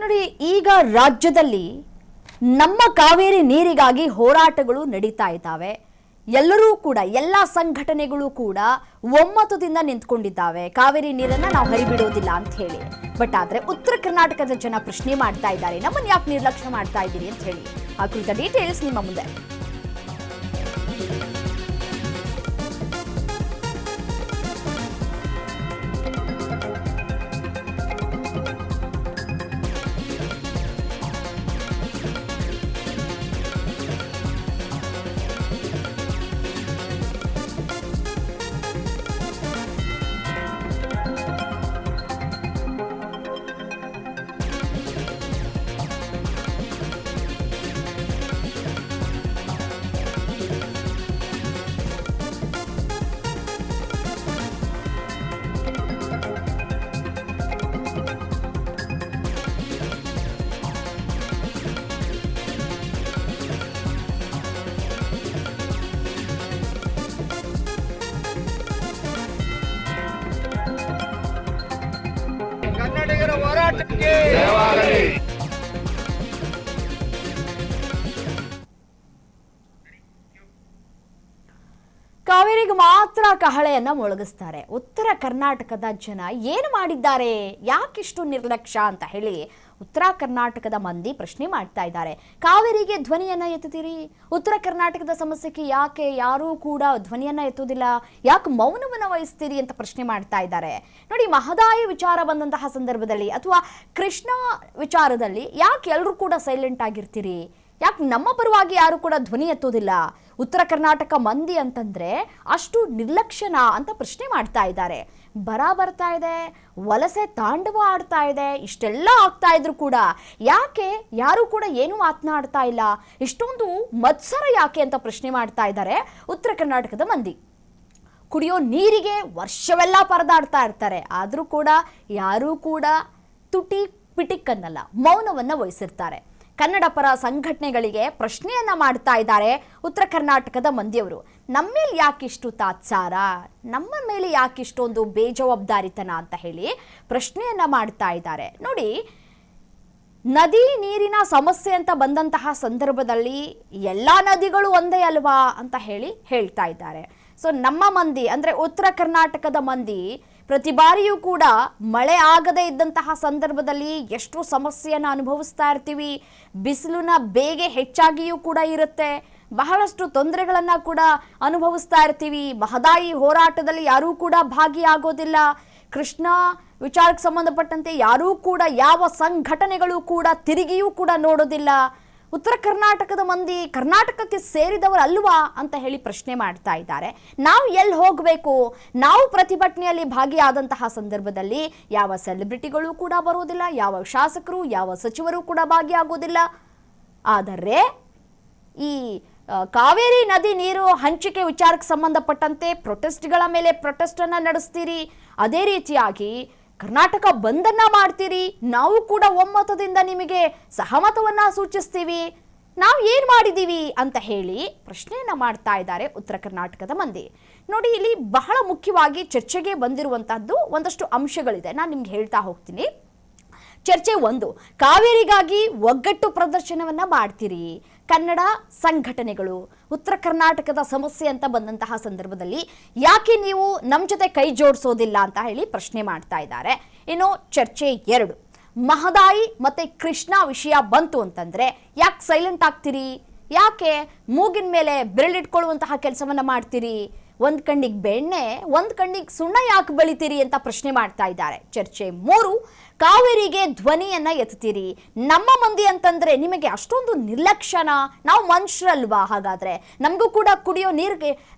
ನೋಡಿ, ಈಗ ರಾಜ್ಯದಲ್ಲಿ ನಮ್ಮ ಕಾವೇರಿ ನೀರಿಗಾಗಿ ಹೋರಾಟಗಳು ನಡೀತಾ ಇದ್ದಾವೆ. ಎಲ್ಲರೂ ಕೂಡ ಎಲ್ಲ ಸಂಘಟನೆಗಳು ಕೂಡ ಒಮ್ಮತದಿಂದ ನಿಂತ್ಕೊಂಡಿದ್ದಾವೆ. ಕಾವೇರಿ ನೀರನ್ನ ನಾವು ಹರಿಬಿಡೋದಿಲ್ಲ ಅಂತ ಹೇಳಿ. ಬಟ್ ಆದ್ರೆ ಉತ್ತರ ಕರ್ನಾಟಕದ ಜನ ಪ್ರಶ್ನೆ ಮಾಡ್ತಾ ಇದ್ದಾರೆ, ನಮ್ಮನ್ನ ಯಾಕೆ ನಿರ್ಲಕ್ಷ್ಯ ಮಾಡ್ತಾ ಇದ್ದೀರಿ ಅಂತ ಹೇಳಿ. ಆ ಕುರಿತ ಡೀಟೇಲ್ಸ್ ನಿಮ್ಮ ಮುಂದೆ. ಕನ್ನಡಿಗರ ಹೋರಾಟಕ್ಕೆ ಕಾವೇರಿಗೆ ಮಾತ್ರ ಕಹಳೆಯನ್ನ ಮೊಳಗಿಸ್ತಾರೆ. ಉತ್ತರ ಕರ್ನಾಟಕದ ಜನ ಏನು ಮಾಡಿದ್ದಾರೆ, ಯಾಕಿಷ್ಟು ನಿರ್ಲಕ್ಷ್ಯ ಅಂತ ಹೇಳಿ ಉತ್ತರ ಕರ್ನಾಟಕದ ಮಂದಿ ಪ್ರಶ್ನೆ ಮಾಡ್ತಾ ಇದ್ದಾರೆ. ಕಾವೇರಿಗೆ ಧ್ವನಿಯನ್ನ ಎತ್ತುತ್ತೀರಿ, ಉತ್ತರ ಕರ್ನಾಟಕದ ಸಮಸ್ಯೆಗೆ ಯಾಕೆ ಯಾರೂ ಕೂಡ ಧ್ವನಿಯನ್ನ ಎತ್ತುವುದಿಲ್ಲ, ಯಾಕೆ ಮೌನವನ್ನ ವಹಿಸ್ತೀರಿ ಅಂತ ಪ್ರಶ್ನೆ ಮಾಡ್ತಾ ಇದ್ದಾರೆ. ನೋಡಿ, ಮಹದಾಯಿ ವಿಚಾರ ಬಂದಂತಹ ಸಂದರ್ಭದಲ್ಲಿ ಅಥವಾ ಕೃಷ್ಣ ವಿಚಾರದಲ್ಲಿ ಯಾಕೆ ಎಲ್ಲರೂ ಕೂಡ ಸೈಲೆಂಟ್ ಆಗಿರ್ತೀರಿ, ಯಾಕೆ ನಮ್ಮ ಪರವಾಗಿ ಯಾರು ಕೂಡ ಧ್ವನಿ ಎತ್ತೋದಿಲ್ಲ, ಉತ್ತರ ಕರ್ನಾಟಕ ಮಂದಿ ಅಂತಂದ್ರೆ ಅಷ್ಟು ನಿರ್ಲಕ್ಷ್ಯನಾ ಅಂತ ಪ್ರಶ್ನೆ ಮಾಡ್ತಾ ಇದ್ದಾರೆ. ಬರ ಬರ್ತಾ ಇದೆ, ವಲಸೆ ತಾಂಡವ ಆಡ್ತಾ ಇದೆ, ಇಷ್ಟೆಲ್ಲ ಆಗ್ತಾ ಇದ್ರು ಕೂಡ ಯಾಕೆ ಯಾರು ಕೂಡ ಏನು ಮಾತನಾಡ್ತಾ ಇಲ್ಲ, ಇಷ್ಟೊಂದು ಮತ್ಸರ ಯಾಕೆ ಅಂತ ಪ್ರಶ್ನೆ ಮಾಡ್ತಾ ಇದ್ದಾರೆ ಉತ್ತರ ಕರ್ನಾಟಕದ ಮಂದಿ. ಕುಡಿಯೋ ನೀರಿಗೆ ವರ್ಷವೆಲ್ಲ ಪರದಾಡ್ತಾ ಇರ್ತಾರೆ, ಆದರೂ ಕೂಡ ಯಾರೂ ಕೂಡ ತುಟಿ ಪಿಟಿಕ್ ಅನ್ನಲ್ಲ, ಮೌನವನ್ನ ವಹಿಸಿರ್ತಾರೆ. ಕನ್ನಡ ಪರ ಸಂಘಟನೆಗಳಿಗೆ ಪ್ರಶ್ನೆಯನ್ನ ಮಾಡ್ತಾ ಇದ್ದಾರೆ ಉತ್ತರ ಕರ್ನಾಟಕದ ಮಂದಿಯವರು. ನಮ್ಮ ಮೇಲೆ ಯಾಕಿಷ್ಟು ತಾತ್ಸಾರ, ನಮ್ಮ ಮೇಲೆ ಯಾಕಿಷ್ಟೊಂದು ಬೇಜವಾಬ್ದಾರಿತನ ಅಂತ ಹೇಳಿ ಪ್ರಶ್ನೆಯನ್ನ ಮಾಡ್ತಾ ಇದ್ದಾರೆ. ನೋಡಿ, ನದಿ ನೀರಿನ ಸಮಸ್ಯೆ ಅಂತ ಬಂದಂತಹ ಸಂದರ್ಭದಲ್ಲಿ ಎಲ್ಲ ನದಿಗಳು ಒಂದೇ ಅಲ್ವಾ ಅಂತ ಹೇಳ್ತಾ ಇದ್ದಾರೆ. ಸೊ ನಮ್ಮ ಮಂದಿ ಅಂದ್ರೆ ಉತ್ತರ ಕರ್ನಾಟಕದ ಮಂದಿ ಪ್ರತಿ ಬಾರಿಯೂ ಕೂಡ ಮಳೆ ಆಗದೇ ಇದ್ದಂತಹ ಸಂದರ್ಭದಲ್ಲಿ ಎಷ್ಟು ಸಮಸ್ಯೆಯನ್ನು ಅನುಭವಿಸ್ತಾ ಇರ್ತೀವಿ. ಬಿಸಿಲಿನ ಬೇಗೆ ಹೆಚ್ಚಾಗಿಯೂ ಕೂಡ ಇರುತ್ತೆ, ಬಹಳಷ್ಟು ತೊಂದರೆಗಳನ್ನು ಕೂಡ ಅನುಭವಿಸ್ತಾ ಇರ್ತೀವಿ. ಮಹದಾಯಿ ಹೋರಾಟದಲ್ಲಿ ಯಾರೂ ಕೂಡ ಭಾಗಿಯಾಗೋದಿಲ್ಲ. ಕೃಷ್ಣ ವಿಚಾರಕ್ಕೆ ಸಂಬಂಧಪಟ್ಟಂತೆ ಯಾರೂ ಕೂಡ ಯಾವ ಸಂಘಟನೆಗಳು ಕೂಡ ತಿರುಗಿಯೂ ಕೂಡ ನೋಡೋದಿಲ್ಲ. ಉತ್ತರ ಕರ್ನಾಟಕದ ಮಂದಿ ಕರ್ನಾಟಕಕ್ಕೆ ಸೇರಿದವರು ಅಲ್ವಾ ಅಂತ ಹೇಳಿ ಪ್ರಶ್ನೆ ಮಾಡ್ತಾ ಇದ್ದಾರೆ. ನಾವು ಎಲ್ಲಿ ಹೋಗಬೇಕು, ನಾವು ಪ್ರತಿಭಟನೆಯಲ್ಲಿ ಭಾಗಿಯಾದಂತಹ ಸಂದರ್ಭದಲ್ಲಿ ಯಾವ ಸೆಲೆಬ್ರಿಟಿಗಳು ಕೂಡ ಬರೋದಿಲ್ಲ, ಯಾವ ಶಾಸಕರು ಯಾವ ಸಚಿವರು ಕೂಡ ಭಾಗಿಯಾಗೋದಿಲ್ಲ. ಆದರೆ ಈ ಕಾವೇರಿ ನದಿ ನೀರು ಹಂಚಿಕೆ ವಿಚಾರಕ್ಕೆ ಸಂಬಂಧಪಟ್ಟಂತೆ ಪ್ರೊಟೆಸ್ಟ್ಗಳ ಮೇಲೆ ಪ್ರೊಟೆಸ್ಟ್ ಅನ್ನ ನಡೆಸ್ತೀರಿ, ಅದೇ ರೀತಿಯಾಗಿ ಕರ್ನಾಟಕ ಬಂದನ್ನ ಮಾಡ್ತೀರಿ, ನಾವು ಕೂಡ ಒಮ್ಮತದಿಂದ ನಿಮಗೆ ಸಹಮತವನ್ನ ಸೂಚಿಸ್ತೀವಿ, ನಾವು ಏನ್ ಮಾಡಿದೀವಿ ಅಂತ ಹೇಳಿ ಪ್ರಶ್ನೆಯನ್ನ ಮಾಡ್ತಾ ಇದ್ದಾರೆ ಉತ್ತರ ಕರ್ನಾಟಕದ ಮಂದಿ. ನೋಡಿ, ಇಲ್ಲಿ ಬಹಳ ಮುಖ್ಯವಾಗಿ ಚರ್ಚೆಗೆ ಬಂದಿರುವಂತಹದ್ದು ಒಂದಷ್ಟು ಅಂಶಗಳಿದೆ, ನಾನು ನಿಮ್ಗೆ ಹೇಳ್ತಾ ಹೋಗ್ತೀನಿ. ಚರ್ಚೆ 1, ಕಾವೇರಿಗಾಗಿ ಒಗ್ಗಟ್ಟು ಪ್ರದರ್ಶನವನ್ನ ಮಾಡ್ತೀರಿ. ಕನ್ನಡ ಸಂಘಟನೆಗಳು ಉತ್ತರ ಕರ್ನಾಟಕದ ಸಮಸ್ಯೆ ಅಂತ ಬಂದಂತಹ ಸಂದರ್ಭದಲ್ಲಿ ಯಾಕೆ ನೀವು ನಮ್ಮ ಜೊತೆ ಕೈ ಜೋಡಿಸೋದಿಲ್ಲ ಅಂತ ಹೇಳಿ ಪ್ರಶ್ನೆ ಮಾಡ್ತಾ ಇದ್ದಾರೆ. ಇನ್ನು ಚರ್ಚೆ 2, ಮಹದಾಯಿ ಮತ್ತೆ ಕೃಷ್ಣ ವಿಷಯ ಬಂತು ಅಂತಂದ್ರೆ ಯಾಕೆ ಸೈಲೆಂಟ್ ಆಗ್ತೀರಿ, ಯಾಕೆ ಮೂಗಿನ ಮೇಲೆ ಬೆರಳಿಟ್ಕೊಳ್ಳುವಂತಹ ಕೆಲಸವನ್ನ ಮಾಡ್ತೀರಿ, ಒಂದ್ ಕಣ್ಣಿಗೆ ಬೆಣ್ಣೆ ಒಂದ್ ಕಣ್ಣಿಗೆ ಸುಣ್ಣ ಯಾಕೆ ಬೆಳಿತೀರಿ ಅಂತ ಪ್ರಶ್ನೆ ಮಾಡ್ತಾ ಇದ್ದಾರೆ. ಚರ್ಚೆ 3, ಕಾವೇರಿಗೆ ಧ್ವನಿಯನ್ನ ಎತ್ತುತ್ತೀರಿ. ನಮ್ಮ ಮಂದಿ ಅಂತಂದ್ರೆ ನಿಮಗೆ ಅಷ್ಟೊಂದು ನಿರ್ಲಕ್ಷ್ಯನ, ನಾವು ಮನುಷ್ಯರಲ್ವಾ, ಹಾಗಾದ್ರೆ ನಮಗೂ ಕೂಡ ಕುಡಿಯೋ ನೀರಿಗೆ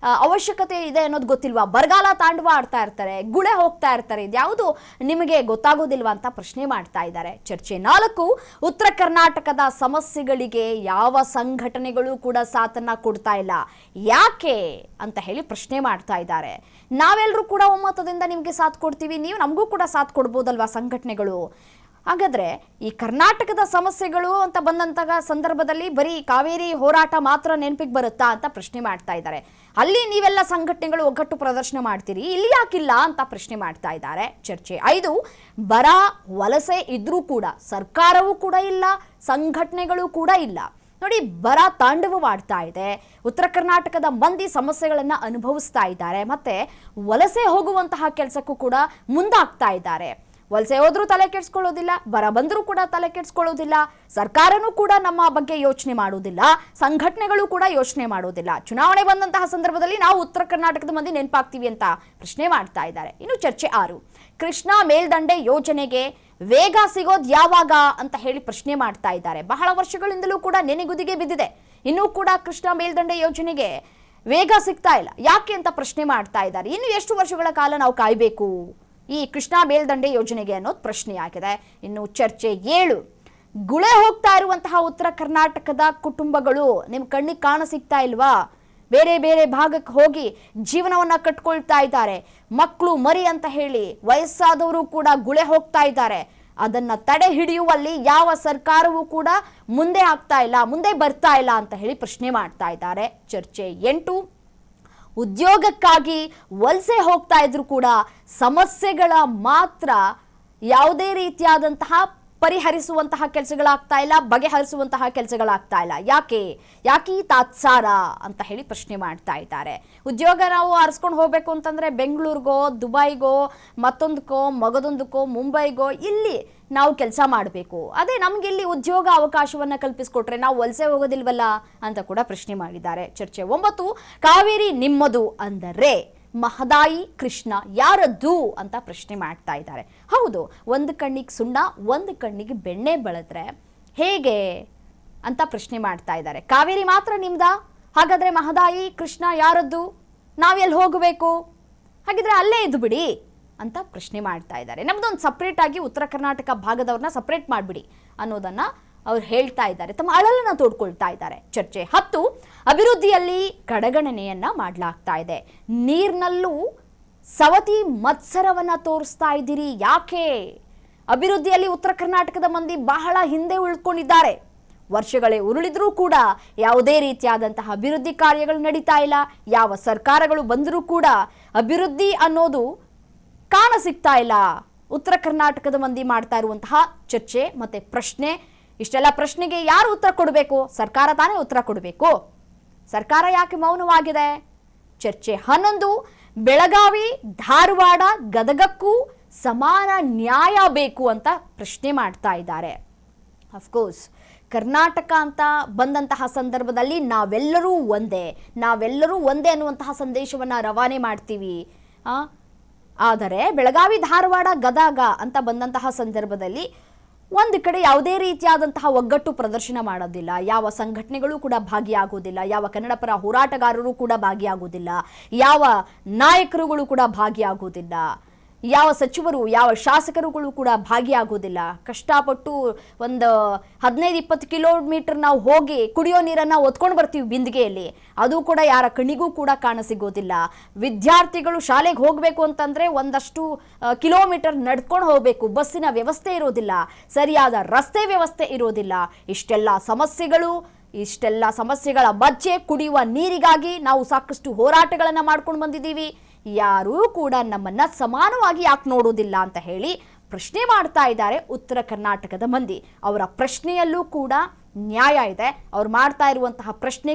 ಅವಶ್ಯಕತೆ ಇದೆ ಅನ್ನೋದು ಗೊತ್ತಿಲ್ವಾ, ಬರಗಾಲ ತಾಂಡವ ಆಡ್ತಾ ಇರ್ತಾರೆ, ಗುಳೆ ಹೋಗ್ತಾ ಇರ್ತಾರೆ, ಇದ್ಯಾವುದು ನಿಮಗೆ ಗೊತ್ತಾಗೋದಿಲ್ವಾ ಅಂತ ಪ್ರಶ್ನೆ ಮಾಡ್ತಾ ಇದ್ದಾರೆ. ಚರ್ಚೆ 4, ಉತ್ತರ ಕರ್ನಾಟಕದ ಸಮಸ್ಯೆಗಳಿಗೆ ಯಾವ ಸಂಘಟನೆಗಳು ಕೂಡ ಸಾಥನ್ನ ಕೊಡ್ತಾ ಇಲ್ಲ, ಯಾಕೆ ಅಂತ ಹೇಳಿ ಪ್ರಶ್ನೆ ಮಾಡ್ತಾ ಇದ್ದಾರೆ. ನಾವೆಲ್ಲರೂ ಕೂಡ ಒಮ್ಮತದಿಂದ ನಿಮಗೆ ಸಾಥ್ ಕೊಡ್ತೀವಿ, ನೀವು ನಮಗೂ ಕೂಡ ಸಾಥ್ ಕೊಡ್ಬೋದಲ್ವಾ ಸಂಘಟನೆಗಳು. ಹಾಗಾದ್ರೆ ಈ ಕರ್ನಾಟಕದ ಸಮಸ್ಯೆಗಳು ಅಂತ ಬಂದಂತಹ ಸಂದರ್ಭದಲ್ಲಿ ಬರೀ ಕಾವೇರಿ ಹೋರಾಟ ಮಾತ್ರ ನೆನಪಿಗೆ ಬರುತ್ತಾ ಅಂತ ಪ್ರಶ್ನೆ ಮಾಡ್ತಾ ಇದ್ದಾರೆ. ಅಲ್ಲಿ ನೀವೆಲ್ಲ ಸಂಘಟನೆಗಳು ಒಗ್ಗಟ್ಟು ಪ್ರದರ್ಶನ ಮಾಡ್ತೀರಿ, ಇಲ್ಲಿ ಯಾಕಿಲ್ಲ ಅಂತ ಪ್ರಶ್ನೆ ಮಾಡ್ತಾ ಇದ್ದಾರೆ. ಚರ್ಚೆ 5, ಬರ ವಲಸೆ ಇದ್ರೂ ಕೂಡ ಸರ್ಕಾರವೂ ಕೂಡ ಇಲ್ಲ, ಸಂಘಟನೆಗಳು ಕೂಡ ಇಲ್ಲ. ನೋಡಿ, ಬರ ತಾಂಡವವಾಡ್ತಾ ಇದೆ, ಉತ್ತರ ಕರ್ನಾಟಕದ ಮಂದಿ ಸಮಸ್ಯೆಗಳನ್ನ ಅನುಭವಿಸ್ತಾ ಇದ್ದಾರೆ, ಮತ್ತೆ ವಲಸೆ ಹೋಗುವಂತಹ ಕೆಲಸಕ್ಕೂ ಕೂಡ ಮುಂದಾಗ್ತಾ ಇದ್ದಾರೆ. ವಲಸೆ ಹೋದ್ರೂ ತಲೆ ಕೆಡಿಸ್ಕೊಳ್ಳೋದಿಲ್ಲ, ಬರ ಬಂದರೂ ಕೂಡ ತಲೆ ಕೆಡಿಸ್ಕೊಳ್ಳೋದಿಲ್ಲ, ಸರ್ಕಾರನೂ ಕೂಡ ನಮ್ಮ ಬಗ್ಗೆ ಯೋಚನೆ ಮಾಡೋದಿಲ್ಲ, ಸಂಘಟನೆಗಳು ಕೂಡ ಯೋಚನೆ ಮಾಡೋದಿಲ್ಲ. ಚುನಾವಣೆ ಬಂದಂತಹ ಸಂದರ್ಭದಲ್ಲಿ ನಾವು ಉತ್ತರ ಕರ್ನಾಟಕದ ಮಂದಿ ನೆನಪಾಗ್ತೀವಿ ಅಂತ ಪ್ರಶ್ನೆ ಮಾಡ್ತಾ ಇದ್ದಾರೆ. ಇನ್ನು ಚರ್ಚೆ 6, ಕೃಷ್ಣಾ ಮೇಲ್ದಂಡೆ ಯೋಜನೆಗೆ ವೇಗ ಸಿಗೋದು ಯಾವಾಗ ಅಂತ ಹೇಳಿ ಪ್ರಶ್ನೆ ಮಾಡ್ತಾ ಇದ್ದಾರೆ. ಬಹಳ ವರ್ಷಗಳಿಂದಲೂ ಕೂಡ ನೆನೆಗುದಿಗೆ ಬಿದ್ದಿದೆ, ಇನ್ನೂ ಕೂಡ ಕೃಷ್ಣಾ ಮೇಲ್ದಂಡೆ ಯೋಜನೆಗೆ ವೇಗ ಸಿಗ್ತಾ ಇಲ್ಲ, ಯಾಕೆ ಅಂತ ಪ್ರಶ್ನೆ ಮಾಡ್ತಾ ಇದ್ದಾರೆ. ಇನ್ನು ಎಷ್ಟು ವರ್ಷಗಳ ಕಾಲ ನಾವು ಕಾಯಬೇಕು ಈ ಕೃಷ್ಣಾ ಮೇಲ್ದಂಡೆ ಯೋಜನೆಗೆ ಅನ್ನೋದು ಪ್ರಶ್ನೆಯಾಗಿದೆ. ಇನ್ನು ಚರ್ಚೆ 7, ಗುಳೆ ಹೋಗ್ತಾ ಇರುವಂತಹ ಉತ್ತರ ಕರ್ನಾಟಕದ ಕುಟುಂಬಗಳು ನಿಮ್ ಕಣ್ಣಿಗೆ ಕಾಣ ಸಿಗ್ತಾ ಇಲ್ವಾ? ಬೇರೆ ಬೇರೆ ಭಾಗಕ್ಕೆ ಹೋಗಿ ಜೀವನವನ್ನ ಕಟ್ಕೊಳ್ತಾ ಇದ್ದಾರೆ, ಮಕ್ಕಳು ಮರಿ ಅಂತ ಹೇಳಿ ವಯಸ್ಸಾದವರು ಕೂಡ ಗುಳೆ ಹೋಗ್ತಾ ಇದ್ದಾರೆ. ಅದನ್ನ ತಡೆ ಹಿಡಿಯುವಲ್ಲಿ ಯಾವ ಸರ್ಕಾರವೂ ಕೂಡ ಮುಂದೆ ಆಗ್ತಾ ಇಲ್ಲ, ಮುಂದೆ ಬರ್ತಾ ಇಲ್ಲ ಅಂತ ಹೇಳಿ ಪ್ರಶ್ನೆ ಮಾಡ್ತಾ ಇದ್ದಾರೆ. ಚರ್ಚೆ 8, ಉದ್ಯೋಗಕ್ಕಾಗಿ ವಲಸೆ ಹೋಗ್ತಾ ಇದ್ರು ಕೂಡ ಸಮಸ್ಯೆಗಳ ಮಾತ್ರ ಯಾವುದೇ ರೀತಿಯಾದಂತಹ ಪರಿಹರಿಸುವಂತಹ ಕೆಲಸಗಳಾಗ್ತಾ ಇಲ್ಲ, ಬಗೆಹರಿಸುವಂತಹ ಕೆಲಸಗಳಾಗ್ತಾ ಇಲ್ಲ. ಯಾಕೆ ಈ ತಾತ್ಸಾರ ಅಂತ ಹೇಳಿ ಪ್ರಶ್ನೆ ಮಾಡ್ತಾ ಇದ್ದಾರೆ. ಉದ್ಯೋಗ ನಾವು ಆರಿಸ್ಕೊಂಡು ಹೋಗ್ಬೇಕು ಅಂತಂದ್ರೆ ಬೆಂಗಳೂರಿಗೋ, ದುಬೈಗೋ, ಮತ್ತೊಂದಕ್ಕೋ, ಮಗದೊಂದಕ್ಕೋ, ಮುಂಬೈಗೋ ಇಲ್ಲಿ ನಾವು ಕೆಲಸ ಮಾಡಬೇಕು. ಅದೇ ನಮ್ಗೆ ಇಲ್ಲಿ ಉದ್ಯೋಗ ಅವಕಾಶವನ್ನ ಕಲ್ಪಿಸ್ಕೊಟ್ರೆ ನಾವು ವಲಸೆ ಹೋಗೋದಿಲ್ವಲ್ಲ ಅಂತ ಕೂಡ ಪ್ರಶ್ನೆ ಮಾಡಿದ್ದಾರೆ. ಚರ್ಚೆ 9, ಕಾವೇರಿ ನಿಮ್ಮದು ಅಂದರೆ ಮಹದಾಯಿ ಕೃಷ್ಣ ಯಾರದ್ದು ಅಂತ ಪ್ರಶ್ನೆ ಮಾಡ್ತಾ ಇದ್ದಾರೆ. ಹೌದು, ಒಂದು ಕಣ್ಣಿಗೆ ಸುಣ್ಣ ಒಂದು ಕಣ್ಣಿಗೆ ಬೆಣ್ಣೆ ಬೆಳೆದ್ರೆ ಹೇಗೆ ಅಂತ ಪ್ರಶ್ನೆ ಮಾಡ್ತಾ ಇದ್ದಾರೆ. ಕಾವೇರಿ ಮಾತ್ರ ನಿಮ್ದಾ? ಹಾಗಾದ್ರೆ ಮಹದಾಯಿ ಕೃಷ್ಣ ಯಾರದ್ದು? ನಾವೆಲ್ಲಿ ಹೋಗಬೇಕು? ಹಾಗಿದ್ರೆ ಅಲ್ಲೇ ಇದ್ದು ಬಿಡಿ ಅಂತ ಪ್ರಶ್ನೆ ಮಾಡ್ತಾ ಇದ್ದಾರೆ. ನಮ್ದೊಂದು ಸಪ್ರೇಟ್ ಆಗಿ ಉತ್ತರ ಕರ್ನಾಟಕ ಭಾಗದವ್ರನ್ನ ಸಪ್ರೇಟ್ ಮಾಡಿಬಿಡಿ ಅನ್ನೋದನ್ನ ಅವ್ರು ಹೇಳ್ತಾ ಇದ್ದಾರೆ, ತಮ್ಮ ಅಳಲನ್ನ ತೋಡ್ಕೊಳ್ತಾ ಇದ್ದಾರೆ. ಚರ್ಚೆ 10, ಅಭಿವೃದ್ಧಿಯಲ್ಲಿ ಕಡೆಗಣನೆಯನ್ನ ಮಾಡಲಾಗ್ತಾ ಇದೆ, ನೀರಿನಲ್ಲೂ ಸವತಿ ಮತ್ಸರವನ್ನ ತೋರಿಸ್ತಾ ಇದ್ದೀರಿ, ಯಾಕೆ? ಅಭಿವೃದ್ಧಿಯಲ್ಲಿ ಉತ್ತರ ಕರ್ನಾಟಕದ ಮಂದಿ ಬಹಳ ಹಿಂದೆ ಉಳ್ಕೊಂಡಿದ್ದಾರೆ. ವರ್ಷಗಳೇ ಉರುಳಿದ್ರೂ ಕೂಡ ಯಾವುದೇ ರೀತಿಯಾದಂತಹ ಅಭಿವೃದ್ಧಿ ಕಾರ್ಯಗಳು ನಡೀತಾ ಇಲ್ಲ. ಯಾವ ಸರ್ಕಾರಗಳು ಬಂದರೂ ಕೂಡ ಅಭಿವೃದ್ಧಿ ಅನ್ನೋದು ಕಾಣ ಸಿಗ್ತಾ ಇಲ್ಲ. ಉತ್ತರ ಕರ್ನಾಟಕದ ಮಂದಿ ಮಾಡ್ತಾ ಇರುವಂತಹ ಚರ್ಚೆ ಮತ್ತೆ ಪ್ರಶ್ನೆ, ಇಷ್ಟೆಲ್ಲ ಪ್ರಶ್ನೆಗೆ ಯಾರು ಉತ್ತರ ಕೊಡಬೇಕು? ಸರ್ಕಾರ ತಾನೇ ಉತ್ತರ ಕೊಡಬೇಕು. ಸರ್ಕಾರ ಯಾಕೆ ಮೌನವಾಗಿದೆ? ಚರ್ಚೆ 11, ಬೆಳಗಾವಿ, ಧಾರವಾಡ, ಗದಗಕ್ಕೂ ಸಮಾನ ನ್ಯಾಯ ಬೇಕು ಅಂತ ಪ್ರಶ್ನೆ ಮಾಡ್ತಾ ಇದ್ದಾರೆ. ಅಫ್ಕೋರ್ಸ್ ಕರ್ನಾಟಕ ಅಂತ ಬಂದಂತಹ ಸಂದರ್ಭದಲ್ಲಿ ನಾವೆಲ್ಲರೂ ಒಂದೇ ಅನ್ನುವಂತಹ ಸಂದೇಶವನ್ನು ರವಾನೆ ಮಾಡ್ತೀವಿ. ಆದರೆ ಬೆಳಗಾವಿ, ಧಾರವಾಡ, ಗದಗ ಅಂತ ಬಂದಂತಹ ಸಂದರ್ಭದಲ್ಲಿ ಒಂದು ಕಡೆ ಯಾವುದೇ ರೀತಿಯಾದಂತಹ ಒಗ್ಗಟ್ಟು ಪ್ರದರ್ಶನ ಮಾಡೋದಿಲ್ಲ, ಯಾವ ಸಂಘಟನೆಗಳು ಕೂಡ ಭಾಗಿಯಾಗುವುದಿಲ್ಲ, ಯಾವ ಕನ್ನಡ ಪರ ಹೋರಾಟಗಾರರು ಕೂಡ ಭಾಗಿಯಾಗುವುದಿಲ್ಲ, ಯಾವ ನಾಯಕರುಗಳು ಕೂಡ ಭಾಗಿಯಾಗುವುದಿಲ್ಲ, ಯಾವ ಸಚಿವರು ಯಾವ ಶಾಸಕರುಗಳು ಕೂಡ ಭಾಗಿಯಾಗುವುದಿಲ್ಲ. ಕಷ್ಟಪಟ್ಟು ಒಂದು 15-20 ಕಿಲೋಮೀಟರ್ ನಾವು ಹೋಗಿ ಕುಡಿಯೋ ನೀರನ್ನು ಒತ್ಕೊಂಡು ಬರ್ತೀವಿ ಬಿಂದಿಗೆಯಲ್ಲಿ, ಅದು ಕೂಡ ಯಾರ ಕಣ್ಣಿಗೂ ಕೂಡ ಕಾಣಸಿಗೋದಿಲ್ಲ. ವಿದ್ಯಾರ್ಥಿಗಳು ಶಾಲೆಗೆ ಹೋಗಬೇಕು ಅಂತಂದರೆ ಒಂದಷ್ಟು ಕಿಲೋಮೀಟರ್ ನಡ್ಕೊಂಡು ಹೋಗಬೇಕು, ಬಸ್ಸಿನ ವ್ಯವಸ್ಥೆ ಇರೋದಿಲ್ಲ, ಸರಿಯಾದ ರಸ್ತೆ ವ್ಯವಸ್ಥೆ ಇರೋದಿಲ್ಲ. ಇಷ್ಟೆಲ್ಲ ಸಮಸ್ಯೆಗಳ ಮಧ್ಯೆ ಕುಡಿಯುವ ನೀರಿಗಾಗಿ ನಾವು ಸಾಕಷ್ಟು ಹೋರಾಟಗಳನ್ನು ಮಾಡ್ಕೊಂಡು ಬಂದಿದ್ದೀವಿ. ಯಾರೂ ಕೂಡ ನಮ್ಮನ್ನ ಸಮಾನವಾಗಿ ಯಾಕೆ ನೋಡೋದಿಲ್ಲ ಅಂತ ಹೇಳಿ ಪ್ರಶ್ನೆ ಮಾಡ್ತಾ ಇದ್ದಾರೆ ಉತ್ತರ ಕರ್ನಾಟಕದ ಮಂದಿ. ಅವರ ಪ್ರಶ್ನೆಯಲ್ಲೂ ಕೂಡ ನ್ಯಾಯ ಇದೆ. ಅವ್ರು ಮಾಡ್ತಾ ಇರುವಂತಹ ಪ್ರಶ್ನೆ